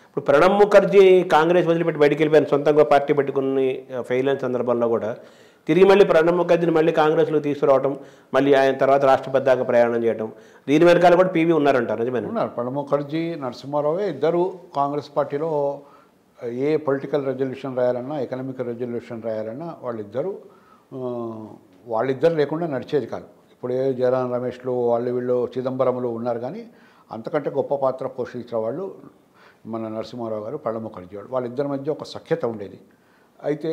ఇప్పుడు ప్రణబ్ ముఖర్జీ కాంగ్రెస్ వదిలిపెట్టి బయటికి వెళ్ళిపోయిన సొంతంగా పార్టీ పెట్టుకుని ఫెయిల్ అయిన సందర్భంలో కూడా తిరిగి మళ్ళీ ప్రణబ్ ముఖర్జీని మళ్ళీ కాంగ్రెస్లో తీసుకురావడం, మళ్ళీ ఆయన తర్వాత రాష్ట్రపతి దాకా ప్రయాణం చేయడం, దీని వెనకాల కూడా పీవీ ఉన్నారంటారు, నిజమేనా? ఉన్నారు. ప్రణబ్ ముఖర్జీ, నరసింహారావు ఇద్దరు కాంగ్రెస్ పార్టీలో ఏ పొలిటికల్ రెజల్యూషన్ రాయాలన్నా, ఎకనామిక్ రెజల్యూషన్ రాయాలన్నా వాళ్ళిద్దరు లేకుండా నడిచేది కాదు. ఇప్పుడు ఏ జయరాం రమేష్లు వీళ్ళు చిదంబరములు ఉన్నారు, కానీ అంతకంటే గొప్ప పాత్ర పోషించిన వాళ్ళు మన నరసింహారావు గారు, ప్రణబ్ ముఖర్జీ గారు. వాళ్ళిద్దరి మధ్య ఒక సఖ్యత ఉండేది. అయితే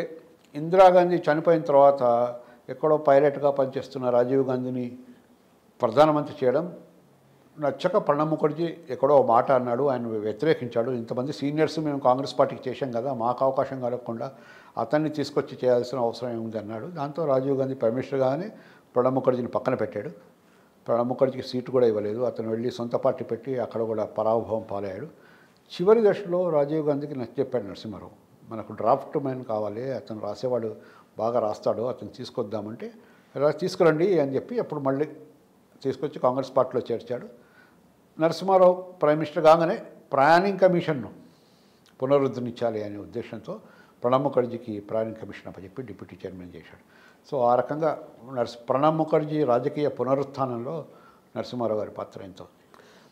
ఇందిరాగాంధీ చనిపోయిన తర్వాత ఎక్కడో పైలట్గా పనిచేస్తున్న రాజీవ్ గాంధీని ప్రధానమంత్రి చేయడం నచ్చక ప్రణబ్ ముఖర్జీ ఎక్కడో మాట అన్నాడు, ఆయన వ్యతిరేకించాడు. ఇంతమంది సీనియర్స్ మేము కాంగ్రెస్ పార్టీకి చేశాం కదా, మాకు అవకాశం కలగకుండా అతన్ని తీసుకొచ్చి చేయాల్సిన అవసరం ఏముంది అన్నాడు. దాంతో రాజీవ్ గాంధీ ప్రైమ్ మినిస్టర్గానే ప్రణబ్ ముఖర్జీని పక్కన పెట్టాడు. ప్రణబ్ ముఖర్జీకి సీటు కూడా ఇవ్వలేదు. అతను వెళ్ళి సొంత పార్టీ పెట్టి అక్కడ కూడా పరాభవం పాలయ్యాడు. చివరి దశలో రాజీవ్ గాంధీకి నచ్చ చెప్పాడు నరసింహారావు, మనకు డ్రాఫ్ట్ మ్యాన్ కావాలి, అతను రాసేవాడు బాగా రాస్తాడు, అతను తీసుకొద్దామంటే తీసుకురండి అని చెప్పి అప్పుడు మళ్ళీ తీసుకొచ్చి కాంగ్రెస్ పార్టీలో చేర్చాడు. నరసింహారావు ప్రైమ్ మినిస్టర్ కాగానే ప్లానింగ్ కమిషన్ను పునరుద్ధరించాలి అనే ఉద్దేశంతో ప్రణబ్ ముఖర్జీకి ప్లానింగ్ కమిషన్ అప్పచెప్పి డిప్యూటీ చైర్మన్ చేశాడు. సో ఆ రకంగా ప్రణబ్ ముఖర్జీ రాజకీయ పునరుత్థానంలో నరసింహారావు గారి పాత్ర ఎంతో.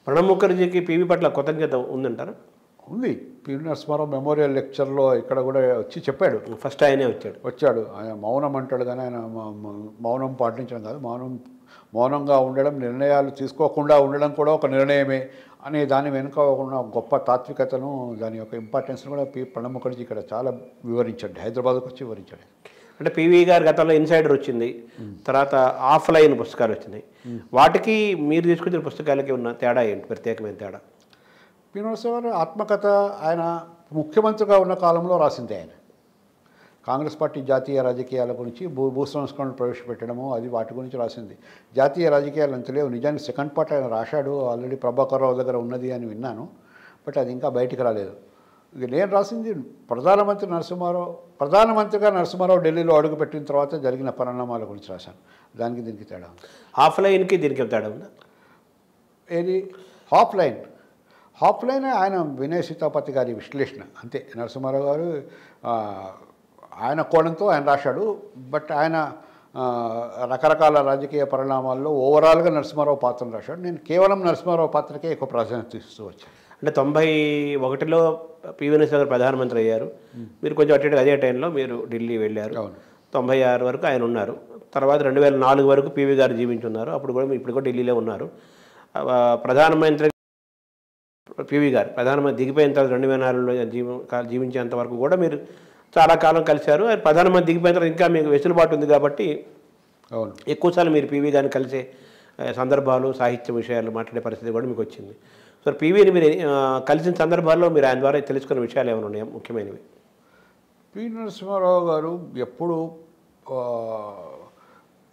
ప్రణబ్ ముఖర్జీకి పీవీ పట్ల కృతజ్ఞత ఉందంటారా? ఉంది. పివి నరసింహారావు మెమోరియల్ లెక్చర్లో ఇక్కడ కూడా వచ్చి చెప్పాడు. ఫస్ట్ ఆయనే వచ్చాడు. ఆయన మౌనం అంటాడు, కానీ ఆయన మౌనం పాటించడం కాదు, మౌనంగా ఉండడం, నిర్ణయాలు తీసుకోకుండా ఉండడం కూడా ఒక నిర్ణయమే అనే దాని వెనుక ఉన్న గొప్ప తాత్వికతను, దాని యొక్క ఇంపార్టెన్స్ను కూడా ప్రణబ్ ముఖర్జీ ఇక్కడ చాలా వివరించాడు. హైదరాబాద్కి వచ్చి వివరించాడు. అంటే పీవీ గారి గతంలో ఇన్సైడర్ వచ్చింది, తర్వాత ఆఫ్లైన్ పుస్తకాలు వచ్చినాయి. వాటికి మీరు తీసుకొచ్చిన పుస్తకాలకి ఉన్న తేడా ఏంటి, ప్రత్యేకమైన తేడా? పివి నరసింహారావు ఆత్మకథ ఆయన ముఖ్యమంత్రిగా ఉన్న కాలంలో రాసింది. ఆయన కాంగ్రెస్ పార్టీ జాతీయ రాజకీయాల గురించి భూ సంస్కరణలు ప్రవేశపెట్టడము అది వాటి గురించి రాసింది. జాతీయ రాజకీయాలు అంత లేవు. నిజానికి సెకండ్ పార్ట్ ఆయన రాశాడు, ఆల్రెడీ ప్రభాకర్ రావు దగ్గర ఉన్నది అని విన్నాను, బట్ అది ఇంకా బయటికి రాలేదు. ఇక నేను రాసింది ప్రధానమంత్రిగా నరసింహారావు ఢిల్లీలో అడుగుపెట్టిన తర్వాత జరిగిన పరిణామాల గురించి రాశాను. దానికి దీనికి తేడా ఉంది. ఆఫ్లైన్కి దీనికి తేడా ఉందా? ఏది హాఫ్లైన్ ఆయన వినయ్ సీతాపతి గారి విశ్లేషణ అంతే. నరసింహారావు గారు ఆయన కోణంతో ఆయన రాశాడు, బట్ ఆయన రకరకాల రాజకీయ పరిణామాల్లో ఓవరాల్గా నరసింహారావు పాత్రను రాశాడు. నేను కేవలం నరసింహారావు పాత్రకే ఎక్కువ ప్రాధాన్యత ఇస్తూ వచ్చాను. అంటే 91లో పివి నరసింహారావు గారు ప్రధానమంత్రి అయ్యారు, మీరు కొంచెం అదే టైంలో మీరు ఢిల్లీ వెళ్ళారు. 96 వరకు ఆయన ఉన్నారు. తర్వాత 2004 వరకు పివి గారు జీవించున్నారు. అప్పుడు కూడా ఇప్పుడు కూడా ఢిల్లీలో ఉన్నారు. ప్రధానమంత్రి పివి గారు ప్రధానమంత్రి దిగిపోయిన తర్వాత 2004లో జీవించేంత వరకు కూడా మీరు చాలా కాలం కలిశారు. ప్రధానమంత్రి దిగిపోయిన తర్వాత ఇంకా మీకు వెసులుబాటు ఉంది కాబట్టి ఎక్కువసార్లు మీరు పివి గారిని కలిసే సందర్భాలు, సాహిత్య విషయాలు మాట్లాడే పరిస్థితి కూడా మీకు వచ్చింది. సో పివిని మీరు కలిసిన సందర్భాల్లో మీరు ఆయన ద్వారా తెలుసుకున్న విషయాలు ఏమైనా ఉన్నాయా ముఖ్యమైనవి? పివి నరసింహారావు గారు ఎప్పుడు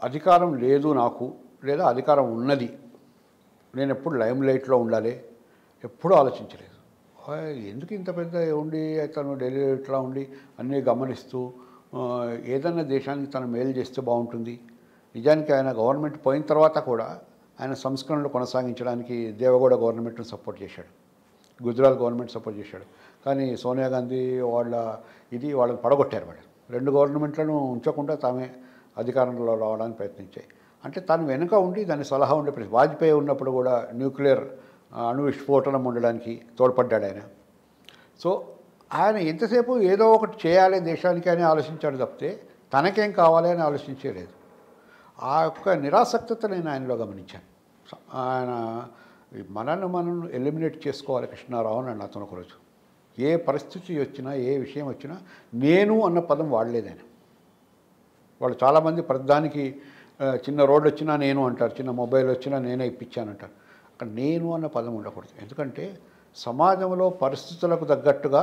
అధికారం లేదు నాకు, లేదా అధికారం ఉన్నది, నేను ఎప్పుడు లైమ్ లైట్లో ఉండాలి ఎప్పుడూ ఆలోచించలేదు. ఎందుకు ఇంత పెద్ద ఉండి తను ఢిల్లీలో ఇట్లా ఉండి అన్నీ గమనిస్తూ ఏదన్నా దేశానికి తను మేలు చేస్తే బాగుంటుంది. నిజానికి ఆయన గవర్నమెంట్ పోయిన తర్వాత కూడా ఆయన సంస్కరణలు కొనసాగించడానికి దేవగౌడ గవర్నమెంట్ను సపోర్ట్ చేశాడు, గుజరాత్ గవర్నమెంట్ సపోర్ట్ చేశాడు. కానీ సోనియా గాంధీ వాళ్ళని పడగొట్టారు. వాళ్ళు 2 గవర్నమెంట్లను ఉంచకుండా తామే అధికారంలో రావడానికి ప్రయత్నించాయి. అంటే తను వెనుక ఉండి దాని సలహా ఉండే వాజ్పేయి ఉన్నప్పుడు కూడా న్యూక్లియర్ అణు విస్ఫోటనం ఉండడానికి తోడ్పడ్డాడు ఆయన. సో ఆయన ఎంతసేపు ఏదో ఒకటి చేయాలి దేశానికి అని ఆలోచించాడు తప్పితే తనకేం కావాలి అని ఆలోచించలేదు. ఆ యొక్క నిరాసక్తత నేను ఆయనలో గమనించాను. ఆయన మనం ఎలిమినేట్ చేసుకోవాలి కృష్ణారావు అని అతను ఒకరోజు ఏ పరిస్థితి వచ్చినా ఏ విషయం వచ్చినా నేను అన్న పదం వాడలేదని. వాళ్ళు చాలామంది ప్రతిదానికి చిన్న రోడ్డు వచ్చినా నేను అంటారు, చిన్న మొబైల్ వచ్చినా నేనే ఇప్పించానంటారు. అక్కడ నేను అన్న పదం ఉండకూడదు. ఎందుకంటే సమాజంలో పరిస్థితులకు తగ్గట్టుగా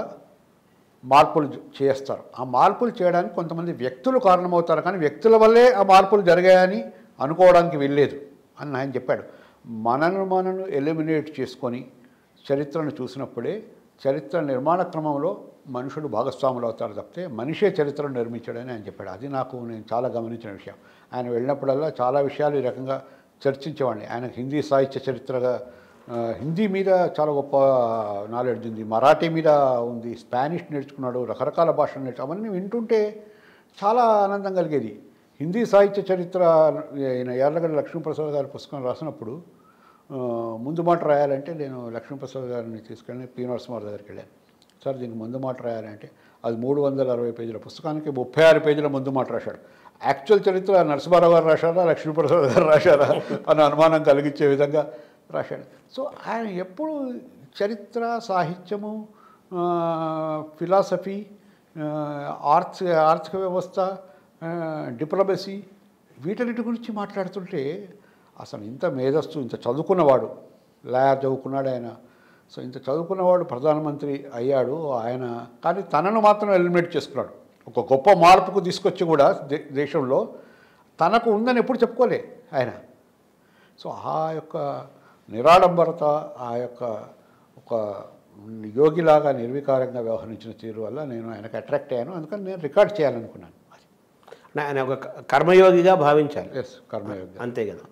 మార్పులు చేస్తారు. ఆ మార్పులు చేయడానికి కొంతమంది వ్యక్తులు కారణమవుతారు, కానీ వ్యక్తుల వల్లే ఆ మార్పులు జరిగాయని అనుకోవడానికి వెళ్ళలేదు అని ఆయన చెప్పాడు. మనను ఎలిమినేట్ చేసుకొని చరిత్రను చూసినప్పుడే చరిత్ర నిర్మాణ క్రమంలో మనుషులు భాగస్వాములు అవుతారు తప్పితే మనిషే చరిత్రను నిర్మించాడని ఆయన చెప్పాడు. అది నేను చాలా గమనించిన విషయం. ఆయన వెళ్ళినప్పుడల్లా చాలా విషయాలు ఈ రకంగా చర్చించేవాడిని. ఆయన హిందీ సాహిత్య చరిత్రగా హిందీ మీద చాలా గొప్ప నాలెడ్జ్ ఉంది, మరాఠీ మీద ఉంది, స్పానిష్ నేర్చుకున్నాడు, రకరకాల భాషలు అవన్నీ వింటుంటే చాలా ఆనందం కలిగేది. హిందీ సాహిత్య చరిత్ర ఆయన యార్లగడ్డ లక్ష్మీప్రసాద్ గారి పుస్తకం రాసినప్పుడు ముందు మాట రాయాలంటే నేను లక్ష్మీప్రసాద్ గారిని తీసుకెళ్ళి పి నరసింహారావు దగ్గరికి వెళ్ళాను. సార్ దీనికి ముందు మాట రాయాలంటే అది 360 పేజీల పుస్తకానికి 36 పేజీల ముందు మాట రాశాడు. యాక్చువల్ చరిత్ర నరసింహారావు గారు రాశారా లక్ష్మీప్రసాద్ గారు రాశారా అన్న అనుమానం కలిగించే విధంగా రాశాడు. సో ఆయన ఎప్పుడు చరిత్ర, సాహిత్యము, ఫిలాసఫీ, ఆర్థిక వ్యవస్థ, డిప్లొమసీ వీటన్నిటి గురించి మాట్లాడుతుంటే అసలు ఇంత మేధస్సు, ఇంత చదువుకున్నవాడు, లాయర్ చదువుకున్నాడు ఆయన. సో ఇంత చదువుకున్నవాడు ప్రధానమంత్రి అయ్యాడు ఆయన, కానీ తనను మాత్రం ఎలిమినేట్ చేసుకున్నాడు. ఒక గొప్ప మార్పుకు తీసుకొచ్చి కూడా దేశంలో తనకు ఉందని ఎప్పుడు చెప్పుకోలే ఆయన. సో ఆ యొక్క నిరాడంబరత, ఆ యొక్క ఒక యోగిలాగా నిర్వికారంగా వ్యవహరించిన తీరు వల్ల నేను ఆయనకు అట్రాక్ట్ అయ్యాను. అందుకని నేను రికార్డ్ చేయాలనుకున్నాను. ఆయన ఒక కర్మయోగిగా భావించాలి. ఎస్, కర్మయోగి అంతే కదా.